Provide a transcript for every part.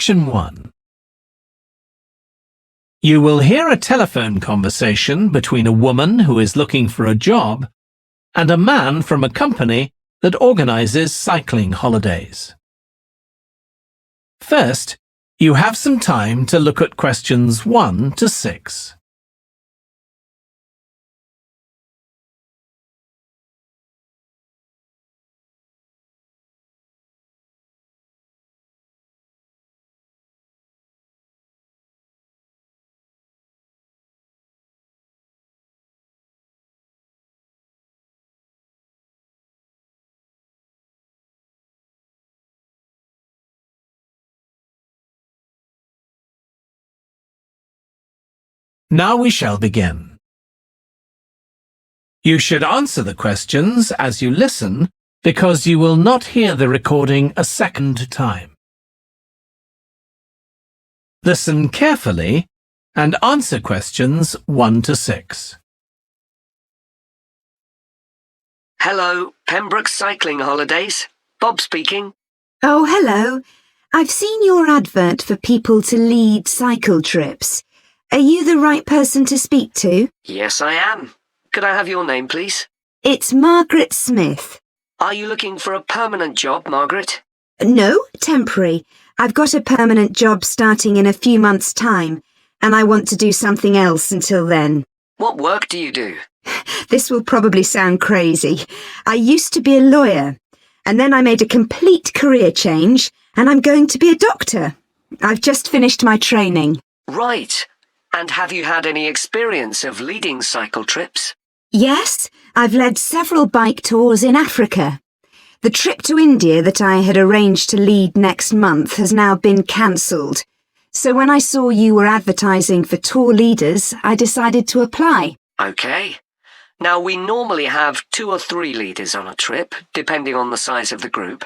Section 1. You will hear a telephone conversation between a woman who is looking for a job and a man from a company that organizes cycling holidays. First, you have some time to look at questions 1 to 6. Now we shall begin. You should answer the questions as you listen because you will not hear the recording a second time. Listen carefully and answer questions 1 to 6. Hello, Pembroke Cycling Holidays. Bob speaking. Oh, hello. I've seen your advert for people to lead cycle trips. Are you the right person to speak to? Yes, I am. Could I have your name, please? It's Margaret Smith. Are you looking for a permanent job, Margaret? No, temporary. I've got a permanent job starting in a few months' time, and I want to do something else until then. What work do you do? This will probably sound crazy. I used to be a lawyer, and then I made a complete career change, and I'm going to be a doctor. I've just finished my training. Right. And have you had any experience of leading cycle trips? Yes, I've led several bike tours in Africa. The trip to India that I had arranged to lead next month has now been cancelled. So when I saw you were advertising for tour leaders, I decided to apply. OK. Now, we normally have 2 or 3 leaders on a trip, depending on the size of the group.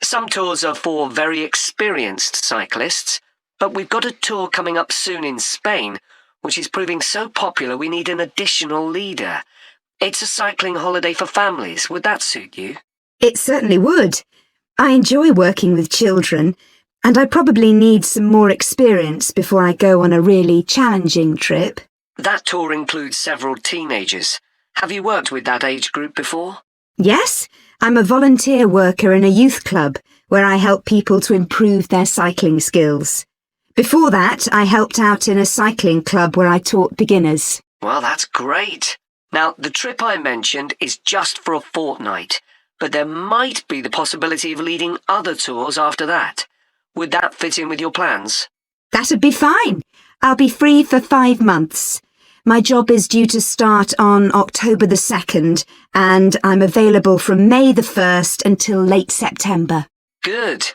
Some tours are for very experienced cyclists, but we've got a tour coming up soon in Spain, which is proving so popular we need an additional leader. It's a cycling holiday for families. Would that suit you? It certainly would. I enjoy working with children, and I probably need some more experience before I go on a really challenging trip. That tour includes several teenagers. Have you worked with that age group before? Yes, I'm a volunteer worker in a youth club where I help people to improve their cycling skills. Before that, I helped out in a cycling club where I taught beginners. Well, that's great. Now, the trip I mentioned is just for a fortnight, but there might be the possibility of leading other tours after that. Would that fit in with your plans? That'd be fine. I'll be free for 5 months. My job is due to start on October the 2nd, and I'm available from May the 1st until late September. Good.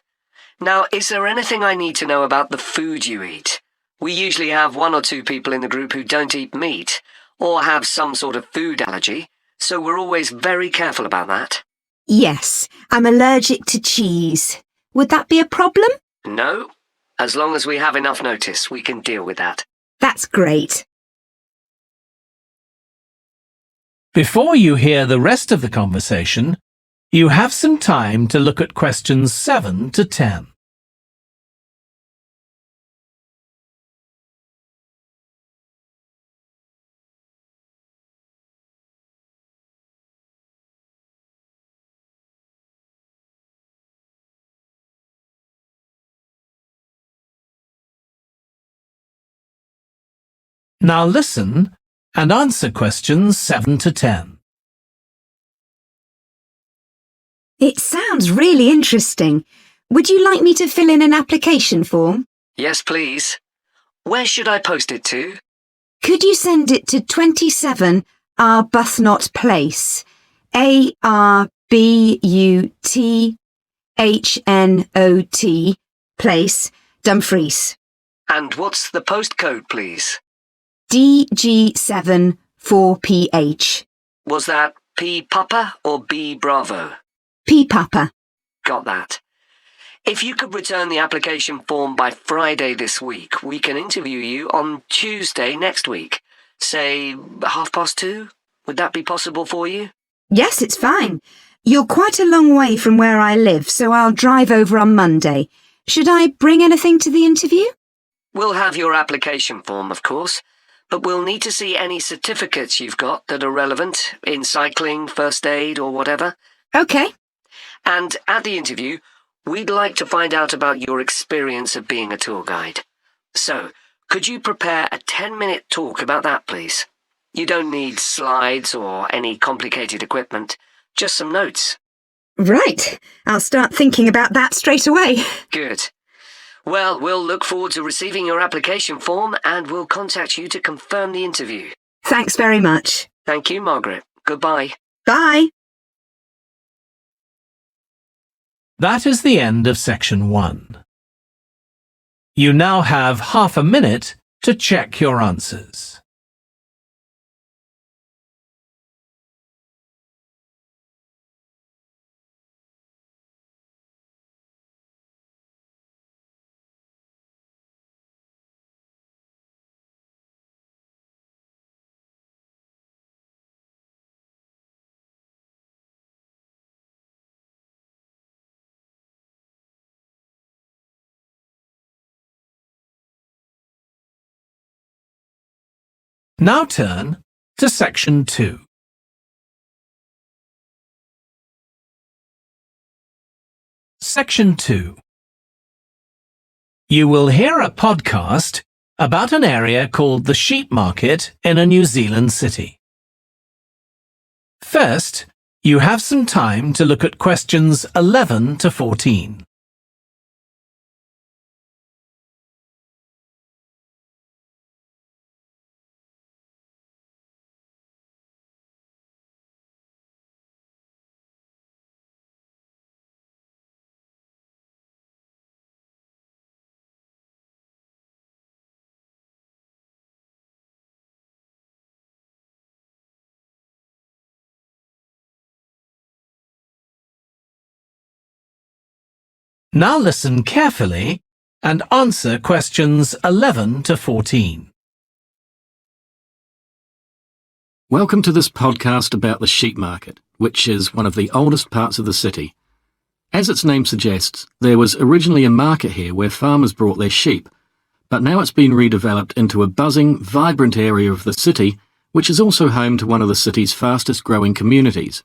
Now, is there anything I need to know about the food you eat? We usually have 1 or 2 people in the group who don't eat meat, or have some sort of food allergy, so we're always very careful about that. Yes, I'm allergic to cheese. Would that be a problem? No. As long as we have enough notice, we can deal with that. That's great. Before you hear the rest of the conversation, you have some time to look at questions 7 to 10. Now listen and answer questions 7 to 10. It sounds really interesting. Would you like me to fill in an application form? Yes, please. Where should I post it to? Could you send it to 27 Arbuthnot Place, Arbuthnot Place, Dumfries? And what's the postcode, please? DG7 4PH. Was that P Papa or B Bravo? P Papa. Got that. If you could return the application form by Friday this week, we can interview you on Tuesday next week. Say 2:30? Would that be possible for you? Yes, it's fine. You're quite a long way from where I live, so I'll drive over on Monday. Should I bring anything to the interview? We'll have your application form, of course, but we'll need to see any certificates you've got that are relevant in cycling, first aid, or whatever. OK. And at the interview, we'd like to find out about your experience of being a tour guide. So, could you prepare a 10-minute talk about that, please? You don't need slides or any complicated equipment, just some notes. Right. I'll start thinking about that straight away. Good. Well, we'll look forward to receiving your application form and we'll contact you to confirm the interview. Thanks very much. Thank you, Margaret. Goodbye. Bye. That is the end of section 1. You now have half a minute to check your answers. Now turn to section 2. Section 2. You will hear a podcast about an area called the sheep market in a New Zealand city. First, you have some time to look at questions 11 to 14. Now listen carefully and answer questions 11 to 14. Welcome to this podcast about the sheep market, which is one of the oldest parts of the city. As its name suggests, there was originally a market here where farmers brought their sheep, but now it's been redeveloped into a buzzing, vibrant area of the city, which is also home to one of the city's fastest growing communities.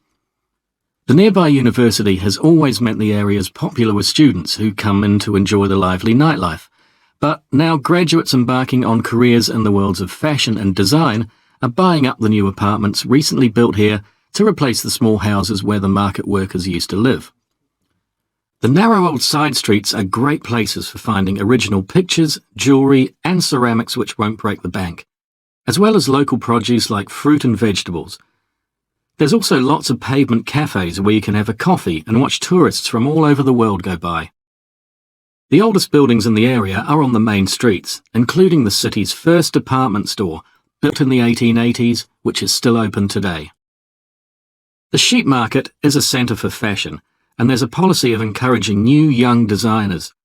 The nearby university has always meant the area is popular with students who come in to enjoy the lively nightlife, but now graduates embarking on careers in the worlds of fashion and design are buying up the new apartments recently built here to replace the small houses where the market workers used to live. The narrow old side streets are great places for finding original pictures, jewellery and ceramics which won't break the bank, as well as local produce like fruit and vegetables. There's also lots of pavement cafes where you can have a coffee and watch tourists from all over the world go by. The oldest buildings in the area are on the main streets, including the city's first department store, built in the 1880s, which is still open today. The sheep market is a centre for fashion, and there's a policy of encouraging new young designers.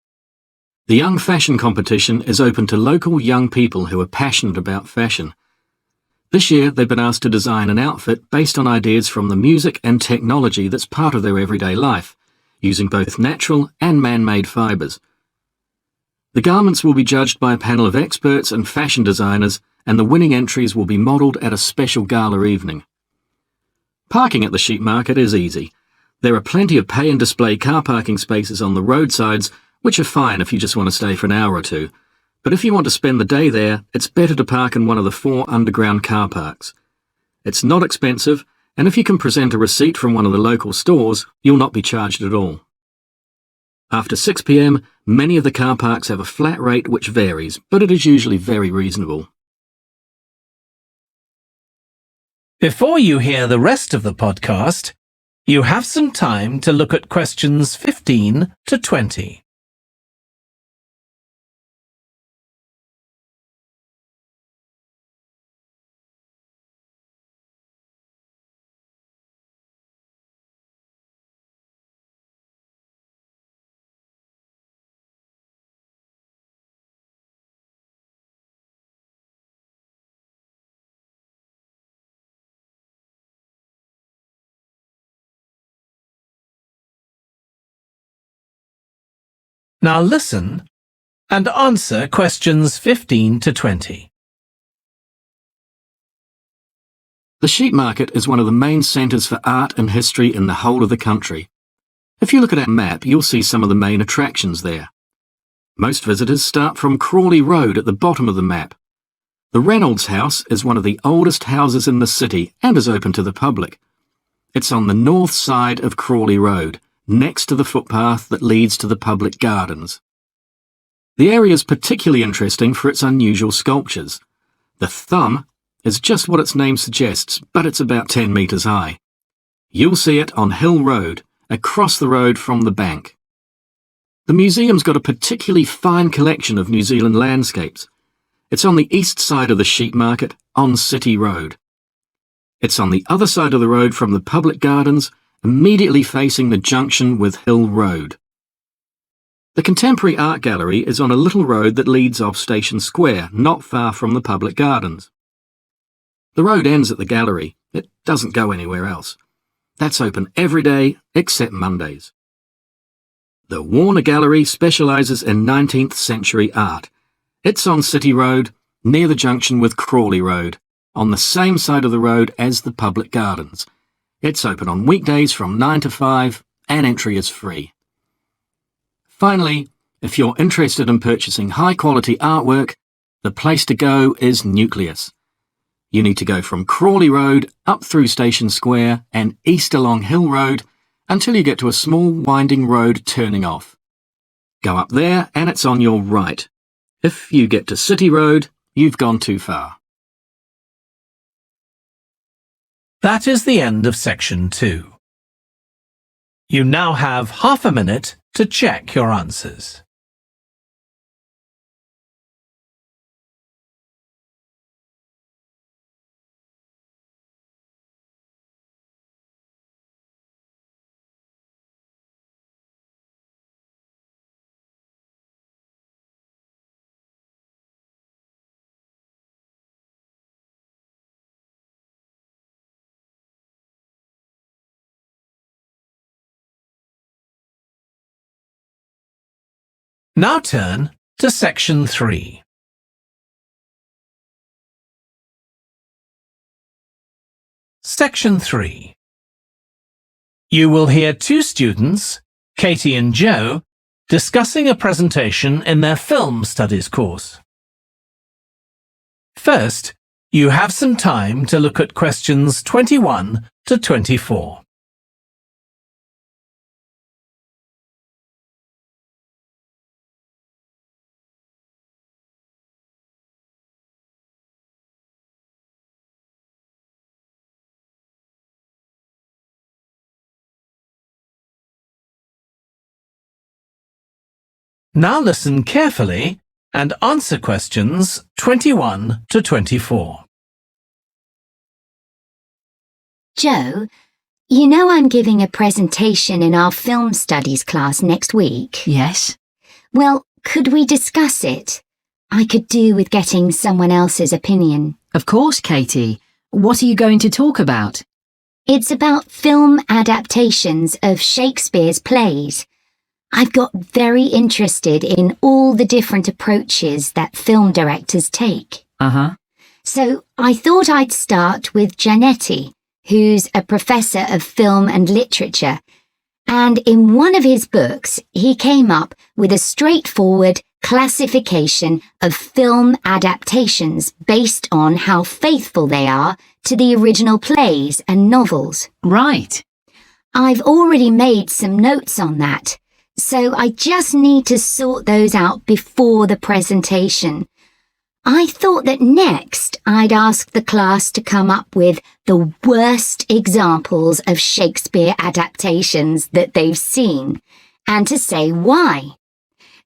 The Young Fashion Competition is open to local young people who are passionate about fashion. This year, they've been asked to design an outfit based on ideas from the music and technology that's part of their everyday life, using both natural and man-made fibres. The garments will be judged by a panel of experts and fashion designers, and the winning entries will be modelled at a special gala evening. Parking at the sheep market is easy. There are plenty of pay and display car parking spaces on the roadsides, which are fine if you just want to stay for an hour or two. But if you want to spend the day there, it's better to park in one of the 4 underground car parks. It's not expensive, and if you can present a receipt from one of the local stores, you'll not be charged at all. After 6 p.m, many of the car parks have a flat rate which varies, but it is usually very reasonable. Before you hear the rest of the podcast, you have some time to look at questions 15 to 20. Now listen and answer questions 15 to 20. The sheep market is one of the main centres for art and history in the whole of the country. If you look at our map, you'll see some of the main attractions there. Most visitors start from Crawley Road at the bottom of the map. The Reynolds House is one of the oldest houses in the city and is open to the public. It's on the north side of Crawley Road, next to the footpath that leads to the public gardens. The area is particularly interesting for its unusual sculptures. The thumb is just what its name suggests, but it's about 10 metres high. You'll see it on Hill Road, across the road from the bank. The museum's got a particularly fine collection of New Zealand landscapes. It's on the east side of the sheep market, on City Road. It's on the other side of the road from the public gardens, immediately facing the junction with Hill Road. The Contemporary Art Gallery is on a little road that leads off Station Square, not far from the public gardens. The road ends at the gallery. It doesn't go anywhere else. That's open every day except Mondays. The Warner Gallery specialises in 19th century art. It's on City Road, near the junction with Crawley Road, on the same side of the road as the public gardens. It's open on weekdays from 9 to 5 and entry is free. Finally, if you're interested in purchasing high-quality artwork, the place to go is Nucleus. You need to go from Crawley Road up through Station Square and east along Hill Road until you get to a small winding road turning off. Go up there and it's on your right. If you get to City Road, you've gone too far. That is the end of section 2. You now have half a minute to check your answers. Now turn to section 3. Section 3. You will hear two students, Katie and Joe, discussing a presentation in their film studies course. First, you have some time to look at questions 21 to 24. Now listen carefully and answer questions 21 to 24. Joe, you know I'm giving a presentation in our film studies class next week. Yes. Well, could we discuss it? I could do with getting someone else's opinion. Of course, Katie. What are you going to talk about? It's about film adaptations of Shakespeare's plays. I've got very interested in all the different approaches that film directors take. So I thought I'd start with Giannetti, who's a professor of film and literature, and in one of his books he came up with a straightforward classification of film adaptations based on how faithful they are to the original plays and novels. Right. I've already made some notes on that, so I just need to sort those out before the presentation. I thought that next I'd ask the class to come up with the worst examples of Shakespeare adaptations that they've seen, and to say why.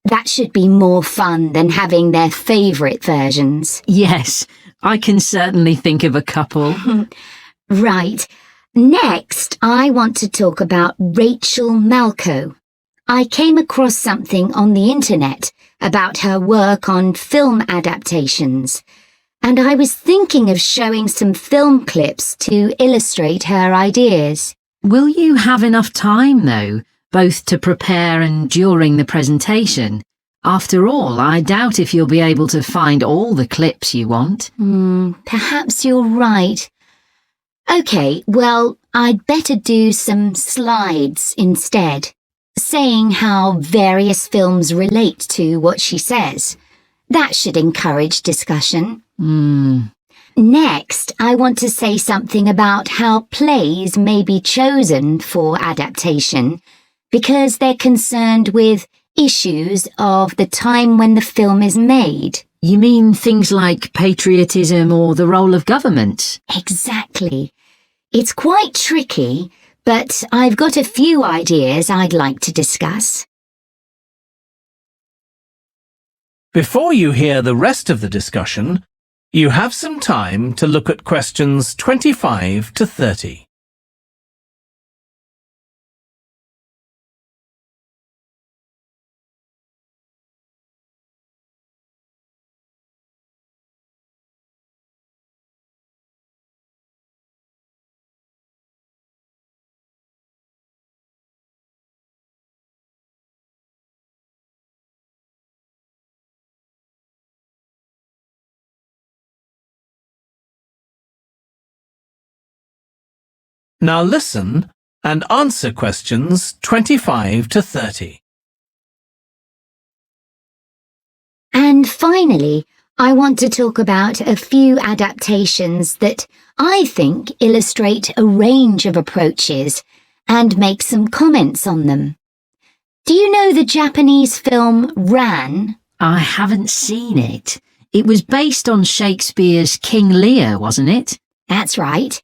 That should be more fun than having their favourite versions. Yes, I can certainly think of a couple. Right. Next, I want to talk about Rachel Malco. I came across something on the internet about her work on film adaptations, and I was thinking of showing some film clips to illustrate her ideas. Will you have enough time, though? both to prepare and during the presentation. After all, I doubt if you'll be able to find all the clips you want. Perhaps you're right. OK, well, I'd better do some slides instead, saying how various films relate to what she says. That should encourage discussion. Next, I want to say something about how plays may be chosen for adaptation because they're concerned with issues of the time when the film is made. You mean things like patriotism or the role of government? Exactly. It's quite tricky, but I've got a few ideas I'd like to discuss. Before you hear the rest of the discussion, you have some time to look at questions 25 to 30. Now listen and answer questions 25 to 30. And finally, I want to talk about a few adaptations that I think illustrate a range of approaches and make some comments on them. Do you know the Japanese film Ran? I haven't seen it. It was based on Shakespeare's King Lear, wasn't it? That's right.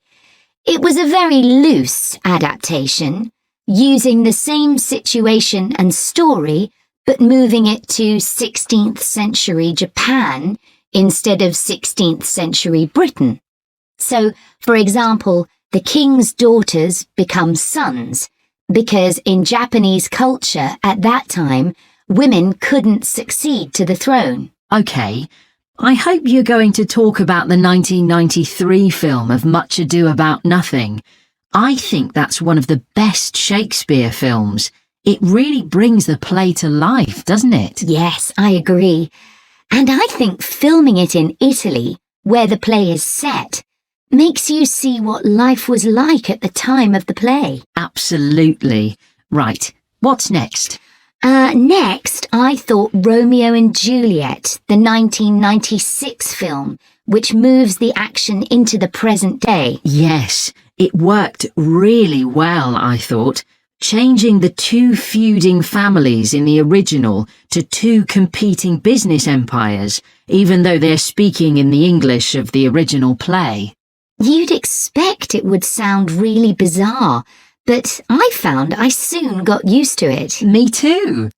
It was a very loose adaptation, using the same situation and story, but moving it to 16th century Japan instead of 16th century Britain. So, for example, the king's daughters become sons, because in Japanese culture at that time, women couldn't succeed to the throne. OK. I hope you're going to talk about the 1993 film of Much Ado About Nothing. I think that's one of the best Shakespeare films. It really brings the play to life, doesn't it? Yes, I agree. And I think filming it in Italy, where the play is set, makes you see what life was like at the time of the play. Absolutely. Right. What's next? Next, I thought Romeo and Juliet, the 1996 film, which moves the action into the present day. Yes, it worked really well, I thought, changing the two feuding families in the original to two competing business empires, even though they're speaking in the English of the original play. You'd expect it would sound really bizarre, but I found I soon got used to it. Me too.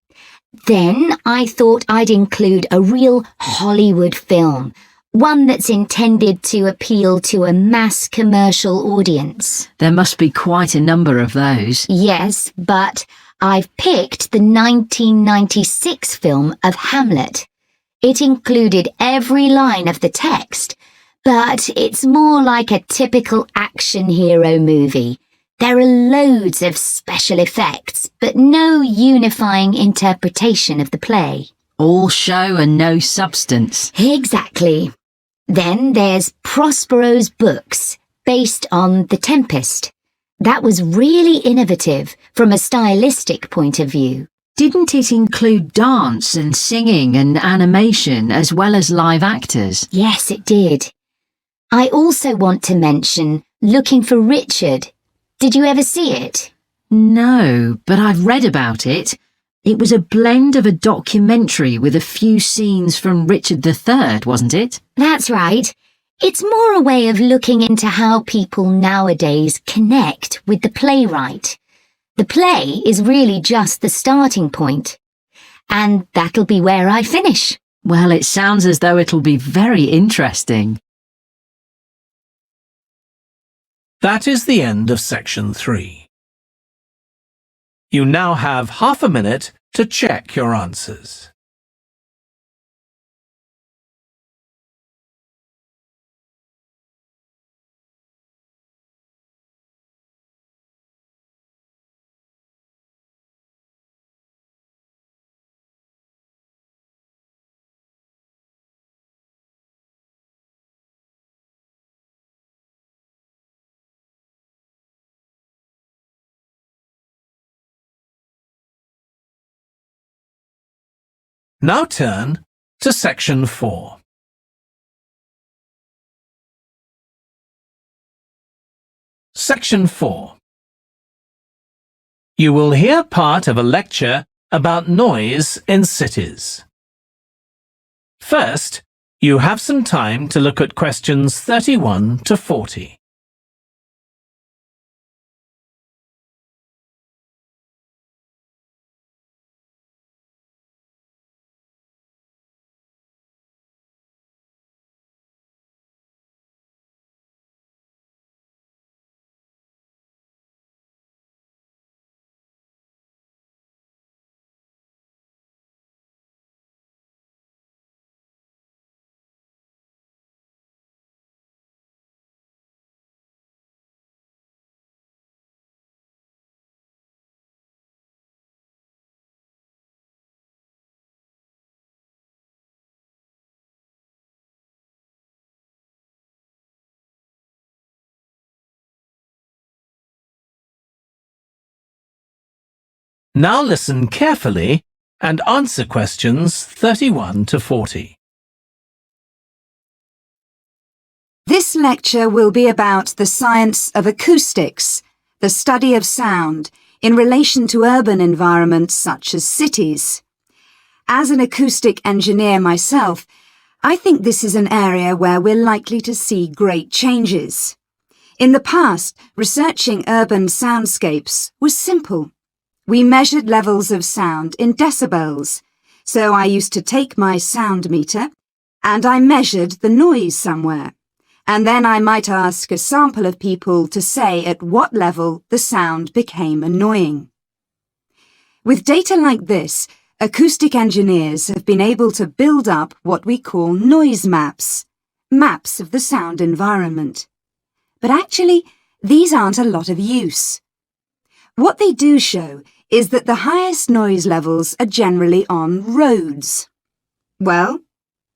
Then I thought I'd include a real Hollywood film, one that's intended to appeal to a mass commercial audience. There must be quite a number of those. Yes, but I've picked the 1996 film of Hamlet. It included every line of the text, but it's more like a typical action hero movie. There are loads of special effects, but no unifying interpretation of the play. All show and no substance. Exactly. Then there's Prospero's books, based on The Tempest. That was really innovative from a stylistic point of view. Didn't it include dance and singing and animation as well as live actors? Yes, it did. I also want to mention Looking for Richard. Did you ever see it? No, but I've read about it. It was a blend of a documentary with a few scenes from Richard III, wasn't it? That's right. It's more a way of looking into how people nowadays connect with the playwright. The play is really just the starting point. And that'll be where I finish. Well, it sounds as though it'll be very interesting. That is the end of section 3. You now have half a minute to check your answers. Now turn to Section 4. Section 4. You will hear part of a lecture about noise in cities. First, you have some time to look at questions 31 to 40. Now listen carefully and answer questions 31 to 40. This lecture will be about the science of acoustics, the study of sound, in relation to urban environments such as cities. As an acoustic engineer myself, I think this is an area where we're likely to see great changes. In the past, researching urban soundscapes was simple. We measured levels of sound in decibels, so I used to take my sound meter and I measured the noise somewhere, and then I might ask a sample of people to say at what level the sound became annoying. With data like this, acoustic engineers have been able to build up what we call noise maps, maps of the sound environment. But actually, these aren't a lot of use. What they do show is that the highest noise levels are generally on roads. Well,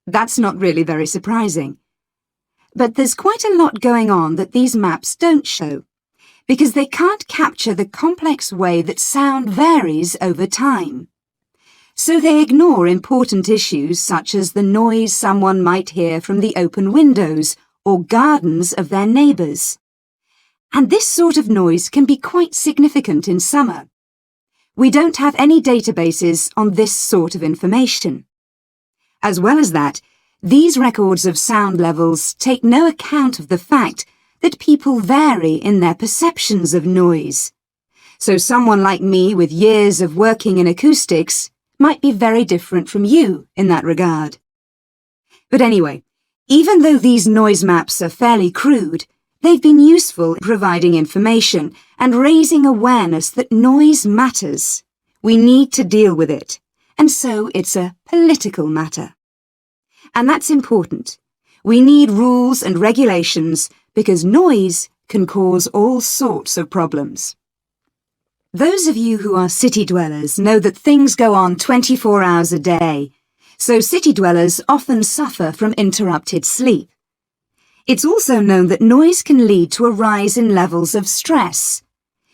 that's not really very surprising. But there's quite a lot going on that these maps don't show, because they can't capture the complex way that sound varies over time. So they ignore important issues such as the noise someone might hear from the open windows or gardens of their neighbours. And this sort of noise can be quite significant in summer. We don't have any databases on this sort of information. As well as that, these records of sound levels take no account of the fact that people vary in their perceptions of noise. So someone like me with years of working in acoustics might be very different from you in that regard. But anyway, even though these noise maps are fairly crude, they've been useful in providing information and raising awareness that noise matters. We need to deal with it, and so it's a political matter. And that's important. We need rules and regulations because noise can cause all sorts of problems. Those of you who are city dwellers know that things go on 24 hours a day, so city dwellers often suffer from interrupted sleep. It's also known that noise can lead to a rise in levels of stress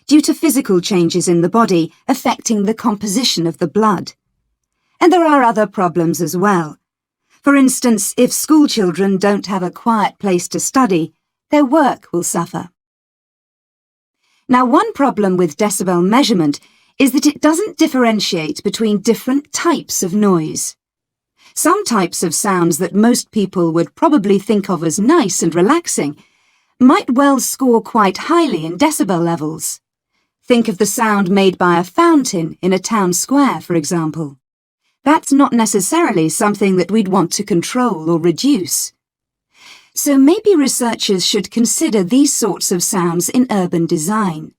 due to physical changes in the body affecting the composition of the blood. And there are other problems as well. For instance, if school children don't have a quiet place to study, their work will suffer. Now, one problem with decibel measurement is that it doesn't differentiate between different types of noise. Some types of sounds that most people would probably think of as nice and relaxing might well score quite highly in decibel levels. Think of the sound made by a fountain in a town square, for example. That's not necessarily something that we'd want to control or reduce. So maybe researchers should consider these sorts of sounds in urban design.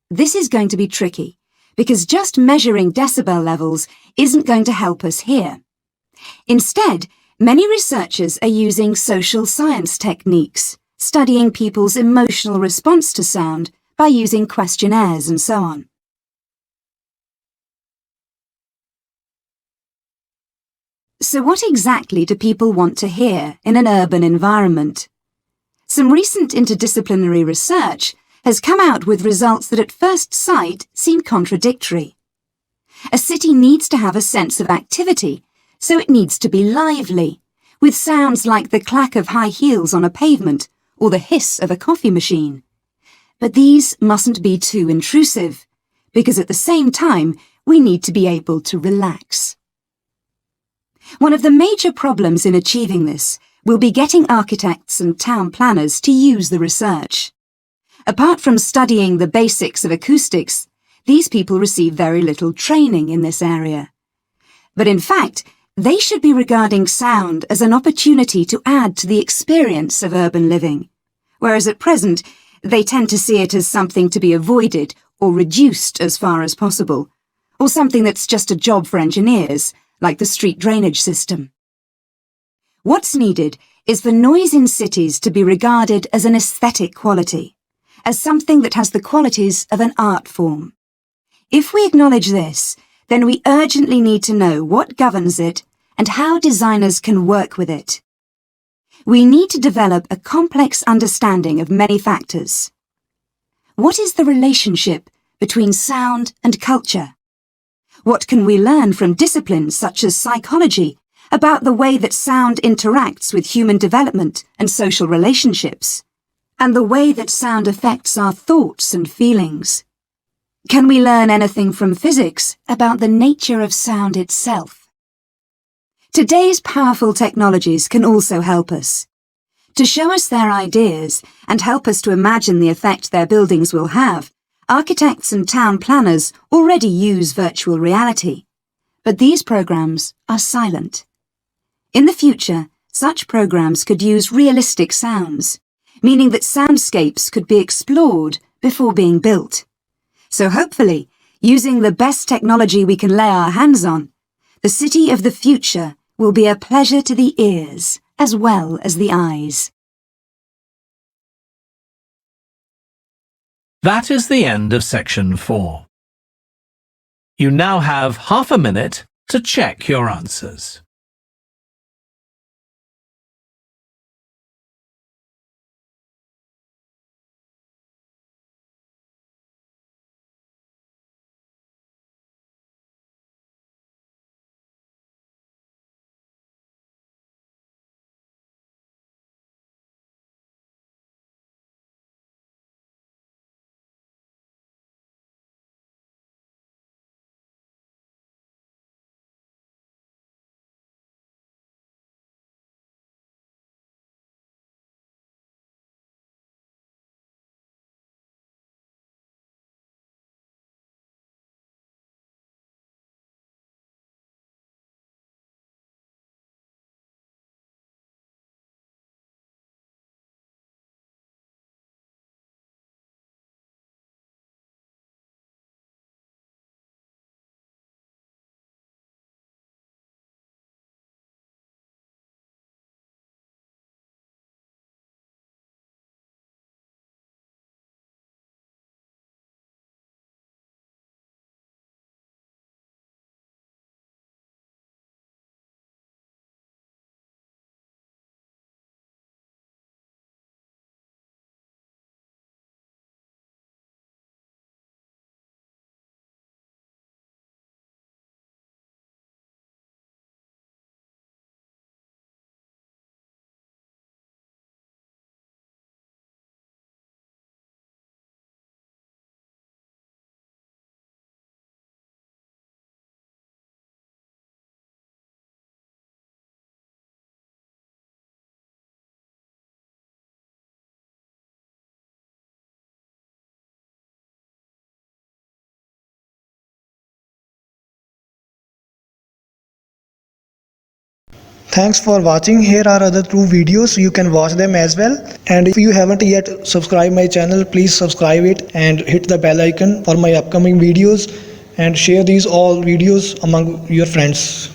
This is going to be tricky, because just measuring decibel levels isn't going to help us here. Instead, many researchers are using social science techniques, studying people's emotional response to sound by using questionnaires and so on. So what exactly do people want to hear in an urban environment? Some recent interdisciplinary research has come out with results that at first sight seem contradictory. A city needs to have a sense of activity, so it needs to be lively, with sounds like the clack of high heels on a pavement or the hiss of a coffee machine. But these mustn't be too intrusive, because at the same time, we need to be able to relax. One of the major problems in achieving this will be getting architects and town planners to use the research. Apart from studying the basics of acoustics, these people receive very little training in this area. But in fact, they should be regarding sound as an opportunity to add to the experience of urban living, whereas at present, they tend to see it as something to be avoided or reduced as far as possible, or something that's just a job for engineers, like the street drainage system. What's needed is for noise in cities to be regarded as an aesthetic quality, as something that has the qualities of an art form. If we acknowledge this, then we urgently need to know what governs it and how designers can work with it. We need to develop a complex understanding of many factors. What is the relationship between sound and culture? What can we learn from disciplines such as psychology about the way that sound interacts with human development and social relationships, and the way that sound affects our thoughts and feelings? Can we learn anything from physics about the nature of sound itself? Today's powerful technologies can also help us. To show us their ideas and help us to imagine the effect their buildings will have, architects and town planners already use virtual reality. But these programs are silent. In the future, such programs could use realistic sounds, meaning that soundscapes could be explored before being built. So hopefully, using the best technology we can lay our hands on, the city of the future will be a pleasure to the ears as well as the eyes. That is the end of section 4. You now have half a minute to check your answers. Thanks for watching. Here are other 2 videos. You can watch them as well. And if you haven't yet subscribed my channel, please subscribe it and hit the bell icon for my upcoming videos, and share these all videos among your friends.